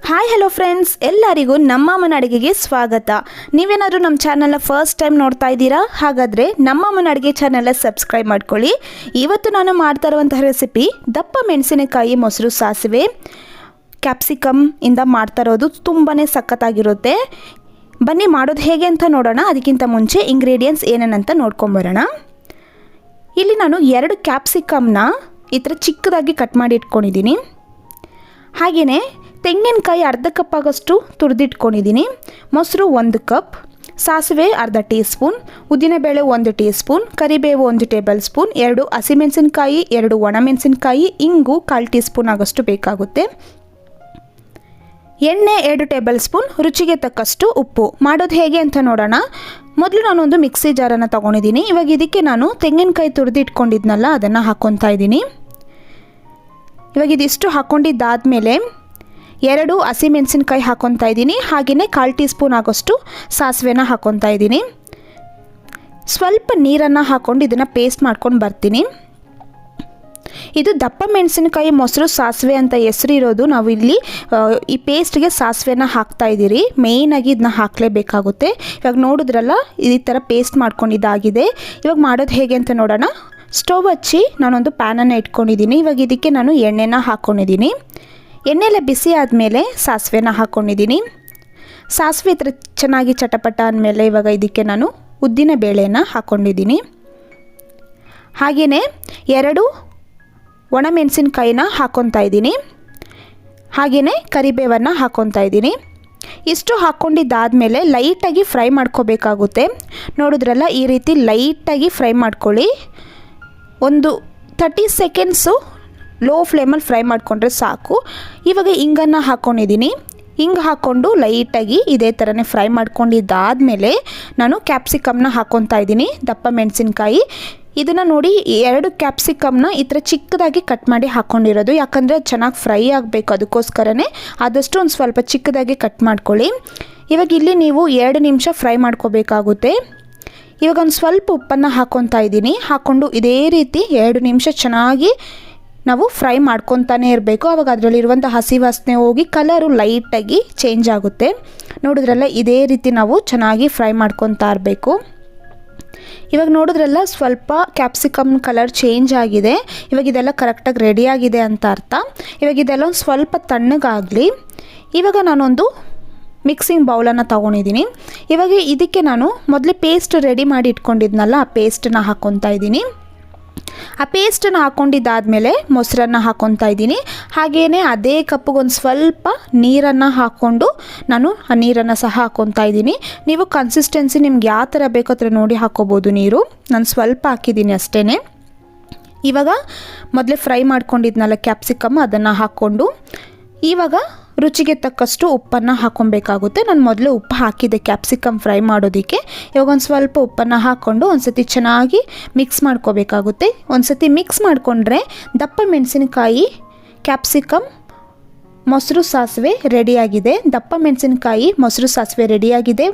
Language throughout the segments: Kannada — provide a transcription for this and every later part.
ಹಾಯ್ ಹಲೋ ಫ್ರೆಂಡ್ಸ್, ಎಲ್ಲರಿಗೂ ನಮ್ಮ ಅಮ್ಮನ ಅಡುಗೆಗೆ ಸ್ವಾಗತ. ನೀವೇನಾದರೂ ನಮ್ಮ ಚಾನಲ್ನ ಫಸ್ಟ್ ಟೈಮ್ ನೋಡ್ತಾ ಇದ್ದೀರಾ? ಹಾಗಾದರೆ ನಮ್ಮ ಅಮ್ಮನ ಅಡುಗೆ ಚಾನಲ್ನ ಸಬ್ಸ್ಕ್ರೈಬ್ ಮಾಡ್ಕೊಳ್ಳಿ. ಇವತ್ತು ನಾನು ಮಾಡ್ತಾ ಇರುವಂತಹ ರೆಸಿಪಿ ದಪ್ಪ ಮೆಣಸಿನಕಾಯಿ ಮೊಸರು ಸಾಸಿವೆ ಕ್ಯಾಪ್ಸಿಕಮ್ ಇಂದ ಮಾಡ್ತಾ ಇರೋದು. ತುಂಬಾ ಸಖತ್ತಾಗಿರುತ್ತೆ. ಬನ್ನಿ ಮಾಡೋದು ಹೇಗೆ ಅಂತ ನೋಡೋಣ. ಅದಕ್ಕಿಂತ ಮುಂಚೆ ಇಂಗ್ರೀಡಿಯೆಂಟ್ಸ್ ಏನೇನಂತ ನೋಡ್ಕೊಂಬರೋಣ. ಇಲ್ಲಿ ನಾನು 2 ಕ್ಯಾಪ್ಸಿಕಮ್ನ ಈ ಥರ ಚಿಕ್ಕದಾಗಿ ಕಟ್ ಮಾಡಿ ಇಟ್ಕೊಂಡಿದ್ದೀನಿ. ಹಾಗೆಯೇ ತೆಂಗಿನಕಾಯಿ ಅರ್ಧ ಕಪ್ ಆಗೋಷ್ಟು ತುರಿದಿಟ್ಕೊಂಡಿದ್ದೀನಿ. ಮೊಸರು 1 ಕಪ್, ಸಾಸಿವೆ ಅರ್ಧ ಟೀ ಸ್ಪೂನ್, ಉದ್ದಿನಬೇಳೆ 1 ಟೀ ಸ್ಪೂನ್, ಕರಿಬೇವು 1 ಟೇಬಲ್ ಸ್ಪೂನ್, 2 ಹಸಿಮೆಣಸಿನಕಾಯಿ, 2 ಒಣಮೆಣಸಿನಕಾಯಿ, ಇಂಗು 1/4 ಟೀ ಸ್ಪೂನ್ ಆಗೋಷ್ಟು ಬೇಕಾಗುತ್ತೆ. ಎಣ್ಣೆ 2 ಟೇಬಲ್ ಸ್ಪೂನ್, ರುಚಿಗೆ ತಕ್ಕಷ್ಟು ಉಪ್ಪು. ಮಾಡೋದು ಹೇಗೆ ಅಂತ ನೋಡೋಣ. ಮೊದಲು ನಾನೊಂದು ಮಿಕ್ಸಿ ಜಾರನ್ನು ತೊಗೊಂಡಿದ್ದೀನಿ. ಇವಾಗ ಇದಕ್ಕೆ ನಾನು ತೆಂಗಿನಕಾಯಿ ತುರಿದಿಟ್ಕೊಂಡಿದ್ನಲ್ಲ ಅದನ್ನು ಹಾಕ್ಕೊತಾ ಇದ್ದೀನಿ. ಇವಾಗ ಇದಿಷ್ಟು ಹಾಕ್ಕೊಂಡಿದ್ದಾದಮೇಲೆ 2 ಹಸಿಮೆಣಸಿನಕಾಯಿ ಹಾಕ್ಕೊತಾ ಇದ್ದೀನಿ. ಹಾಗೆಯೇ 1/4 ಟೀ ಸ್ಪೂನ್ ಆಗೋಷ್ಟು ಸಾಸಿವೆನ ಹಾಕ್ಕೊತಾ ಇದ್ದೀನಿ. ಸ್ವಲ್ಪ ನೀರನ್ನು ಹಾಕ್ಕೊಂಡು ಇದನ್ನು ಪೇಸ್ಟ್ ಮಾಡ್ಕೊಂಡು ಬರ್ತೀನಿ. ಇದು ದಪ್ಪ ಮೆಣಸಿನಕಾಯಿ ಮೊಸರು ಸಾಸಿವೆ ಅಂತ ಹೆಸರು ಇರೋದು. ನಾವು ಇಲ್ಲಿ ಈ ಪೇಸ್ಟ್ಗೆ ಸಾಸಿವೆನ ಹಾಕ್ತಾ ಇದ್ದೀರಿ. ಮೇಯ್ನಾಗಿ ಇದನ್ನ ಹಾಕಲೇಬೇಕಾಗುತ್ತೆ. ಇವಾಗ ನೋಡಿದ್ರಲ್ಲ, ಈ ಥರ ಪೇಸ್ಟ್ ಮಾಡ್ಕೊಂಡಿದ್ದಾಗಿದೆ. ಇವಾಗ ಮಾಡೋದು ಹೇಗೆ ಅಂತ ನೋಡೋಣ. ಸ್ಟವ್ ಹಚ್ಚಿ ನಾನೊಂದು ಪ್ಯಾನನ್ನು ಇಟ್ಕೊಂಡಿದ್ದೀನಿ. ಇವಾಗ ಇದಕ್ಕೆ ನಾನು ಎಣ್ಣೆನ ಹಾಕ್ಕೊಂಡಿದ್ದೀನಿ. ಎಣ್ಣೆಲ್ಲ ಬಿಸಿ ಆದಮೇಲೆ ಸಾಸಿವೆನ ಹಾಕ್ಕೊಂಡಿದ್ದೀನಿ. ಸಾಸಿವೆ ಈ ಥರ ಚೆನ್ನಾಗಿ ಚಟಪಟ ಆದಮೇಲೆ ಇವಾಗ ಇದಕ್ಕೆ ನಾನು ಉದ್ದಿನ ಬೇಳೆನ ಹಾಕ್ಕೊಂಡಿದ್ದೀನಿ. ಹಾಗೆಯೇ 2 ಒಣಮೆಣಸಿನಕಾಯಿನ ಹಾಕ್ಕೊತಾ ಇದ್ದೀನಿ. ಹಾಗೆಯೇ ಕರಿಬೇವನ್ನು ಹಾಕ್ಕೊತಾ ಇದ್ದೀನಿ. ಇಷ್ಟು ಹಾಕ್ಕೊಂಡಿದ್ದಾದಮೇಲೆ ಲೈಟಾಗಿ ಫ್ರೈ ಮಾಡ್ಕೋಬೇಕಾಗುತ್ತೆ. ನೋಡಿದ್ರಲ್ಲ, ಈ ರೀತಿ ಲೈಟಾಗಿ ಫ್ರೈ ಮಾಡ್ಕೊಳ್ಳಿ. ಒಂದು 30 ಸೆಕೆಂಡ್ಸು ಲೋ ಫ್ಲೇಮಲ್ಲಿ ಫ್ರೈ ಮಾಡಿಕೊಂಡ್ರೆ ಸಾಕು. ಇವಾಗ ಇಂಗನ್ನು ಹಾಕ್ಕೊಂಡಿದ್ದೀನಿ. ಹಿಂಗೆ ಹಾಕ್ಕೊಂಡು ಲೈಟಾಗಿ ಇದೇ ಥರನೇ ಫ್ರೈ ಮಾಡ್ಕೊಂಡಿದ್ದಾದಮೇಲೆ ನಾನು ಕ್ಯಾಪ್ಸಿಕಮ್ನ ಹಾಕ್ಕೊತಾ ಇದ್ದೀನಿ. ದಪ್ಪ ಮೆಣಸಿನಕಾಯಿ ಇದನ್ನು ನೋಡಿ, 2 ಕ್ಯಾಪ್ಸಿಕಮ್ನ ಈ ಥರ ಚಿಕ್ಕದಾಗಿ ಕಟ್ ಮಾಡಿ ಹಾಕ್ಕೊಂಡಿರೋದು. ಯಾಕಂದರೆ ಚೆನ್ನಾಗಿ ಫ್ರೈ ಆಗಬೇಕು, ಅದಕ್ಕೋಸ್ಕರನೇ ಆದಷ್ಟು ಒಂದು ಸ್ವಲ್ಪ ಚಿಕ್ಕದಾಗಿ ಕಟ್ ಮಾಡ್ಕೊಳ್ಳಿ. ಇವಾಗ ಇಲ್ಲಿ ನೀವು 2 ನಿಮಿಷ ಫ್ರೈ ಮಾಡ್ಕೋಬೇಕಾಗುತ್ತೆ. ಇವಾಗ ಒಂದು ಸ್ವಲ್ಪ ಉಪ್ಪನ್ನು ಹಾಕ್ಕೊತಾ ಇದ್ದೀನಿ. ಹಾಕ್ಕೊಂಡು ಇದೇ ರೀತಿ 2 ನಿಮಿಷ ಚೆನ್ನಾಗಿ ನಾವು ಫ್ರೈ ಮಾಡ್ಕೊತಾನೆ ಇರಬೇಕು. ಆವಾಗ ಅದರಲ್ಲಿರುವಂಥ ಹಸಿ ವಾಸನೆ ಹೋಗಿ ಕಲರು ಲೈಟಾಗಿ ಚೇಂಜ್ ಆಗುತ್ತೆ. ನೋಡಿದ್ರಲ್ಲ, ಇದೇ ರೀತಿ ನಾವು ಚೆನ್ನಾಗಿ ಫ್ರೈ ಮಾಡ್ಕೊತಾ ಇರಬೇಕು. ಇವಾಗ ನೋಡಿದ್ರಲ್ಲ, ಸ್ವಲ್ಪ ಕ್ಯಾಪ್ಸಿಕಮ್ ಕಲರ್ ಚೇಂಜ್ ಆಗಿದೆ. ಇವಾಗ ಇದೆಲ್ಲ ಕರೆಕ್ಟಾಗಿ ರೆಡಿಯಾಗಿದೆ ಅಂತ ಅರ್ಥ. ಇವಾಗ ಇದೆಲ್ಲ ಒಂದು ಸ್ವಲ್ಪ ತಣ್ಣಗಾಗಲಿ. ಇವಾಗ ನಾನೊಂದು ಮಿಕ್ಸಿಂಗ್ ಬೌಲನ್ನು ತೊಗೊಂಡಿದ್ದೀನಿ. ಇವಾಗ ಇದಕ್ಕೆ ನಾನು ಮೊದಲೇ ಪೇಸ್ಟ್ ರೆಡಿ ಮಾಡಿ ಇಟ್ಕೊಂಡಿದ್ನಲ್ಲ, ಆ ಪೇಸ್ಟನ್ನ ಹಾಕ್ಕೊತಾ ಇದ್ದೀನಿ. ಆ ಪೇಸ್ಟನ್ನು ಹಾಕ್ಕೊಂಡಿದ್ದಾದಮೇಲೆ ಮೊಸರನ್ನು ಹಾಕ್ಕೊತಾ ಇದ್ದೀನಿ. ಹಾಗೆಯೇ ಅದೇ ಕಪ್ಪಿಗೊಂದು ಸ್ವಲ್ಪ ನೀರನ್ನು ಹಾಕ್ಕೊಂಡು ನಾನು ಆ ನೀರನ್ನು ಸಹ ಹಾಕ್ಕೊತಾ ಇದ್ದೀನಿ. ನೀವು ಕನ್ಸಿಸ್ಟೆನ್ಸಿ ನಿಮ್ಗೆ ಯಾವ ಥರ ಬೇಕೋ ಆ ಥರ ನೋಡಿ ಹಾಕ್ಕೋಬೋದು ನೀರು. ನಾನು ಸ್ವಲ್ಪ ಹಾಕಿದ್ದೀನಿ ಅಷ್ಟೇ. ಇವಾಗ ಮೊದಲೇ ಫ್ರೈ ಮಾಡ್ಕೊಂಡಿದ್ನಲ್ಲ ಕ್ಯಾಪ್ಸಿಕಮ್, ಅದನ್ನು ಹಾಕ್ಕೊಂಡು ಇವಾಗ ರುಚಿಗೆ ತಕ್ಕಷ್ಟು ಉಪ್ಪನ್ನು ಹಾಕ್ಕೊಬೇಕಾಗುತ್ತೆ. ನಾನು ಮೊದಲು ಉಪ್ಪು ಹಾಕಿದ್ದೆ ಕ್ಯಾಪ್ಸಿಕಮ್ ಫ್ರೈ ಮಾಡೋದಕ್ಕೆ. ಇವಾಗ ಒಂದು ಸ್ವಲ್ಪ ಉಪ್ಪನ್ನು ಹಾಕ್ಕೊಂಡು ಒಂದು ಸತಿ ಚೆನ್ನಾಗಿ ಮಿಕ್ಸ್ ಮಾಡ್ಕೋಬೇಕಾಗುತ್ತೆ. ಒಂದು ಸತಿ ಮಿಕ್ಸ್ ಮಾಡಿಕೊಂಡ್ರೆ ದಪ್ಪ ಮೆಣಸಿನಕಾಯಿ ಕ್ಯಾಪ್ಸಿಕಮ್ ಮೊಸರು ಸಾಸಿವೆ ರೆಡಿಯಾಗಿದೆ. ದಪ್ಪ ಮೆಣಸಿನಕಾಯಿ ಮೊಸರು ಸಾಸಿವೆ ರೆಡಿಯಾಗಿದೆ.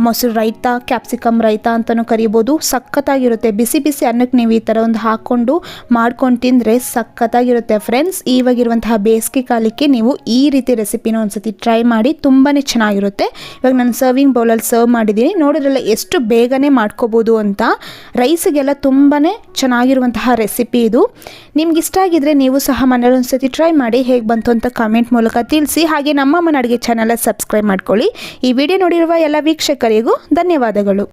ಮೊಸರು ರೈತ, ಕ್ಯಾಪ್ಸಿಕಮ್ ರೈತ ಅಂತಲೂ ಕರಿಬೋದು. ಸಖತ್ತಾಗಿರುತ್ತೆ. ಬಿಸಿ ಬಿಸಿ ಅನ್ನಕ್ಕೆ ನೀವು ಈ ಥರ ಒಂದು ಹಾಕ್ಕೊಂಡು ಮಾಡ್ಕೊಂಡು ತಿಂದರೆ ಸಖತ್ತಾಗಿರುತ್ತೆ ಫ್ರೆಂಡ್ಸ್. ಇವಾಗಿರುವಂತಹ ಬೇಸಿಗೆ ಕಾಲಕ್ಕೆ ನೀವು ಈ ರೀತಿ ರೆಸಿಪಿನ ಒಂದು ಸತಿ ಟ್ರೈ ಮಾಡಿ, ತುಂಬಾ ಚೆನ್ನಾಗಿರುತ್ತೆ. ಇವಾಗ ನಾನು ಸರ್ವಿಂಗ್ ಬೌಲಲ್ಲಿ ಸರ್ವ್ ಮಾಡಿದ್ದೀನಿ. ನೋಡಿದ್ರಲ್ಲ ಎಷ್ಟು ಬೇಗನೆ ಮಾಡ್ಕೋಬೋದು ಅಂತ. ರೈಸಿಗೆಲ್ಲ ತುಂಬಾ ಚೆನ್ನಾಗಿರುವಂತಹ ರೆಸಿಪಿ ಇದು. ನಿಮ್ಗೆ ಇಷ್ಟ ಆಗಿದ್ರೆ ನೀವು ಸಹ ಮನೇಲಿ ಒಂದು ಸತಿ ಟ್ರೈ ಮಾಡಿ. ಹೇಗೆ ಬಂತು ಅಂತ ಕಮೆಂಟ್ ಮೂಲಕ ತಿಳಿಸಿ. ಹಾಗೆ ನಮ್ಮ ಅಮ್ಮನ ಅಡುಗೆ ಚಾನಲ್ ಸಬ್ಸ್ಕ್ರೈಬ್ ಮಾಡ್ಕೊಳ್ಳಿ. ಈ ವಿಡಿಯೋ ನೋಡಿರುವ ಎಲ್ಲ ವೀಕ್ಷಕರಿಗೂ ಧನ್ಯವಾದಗಳು.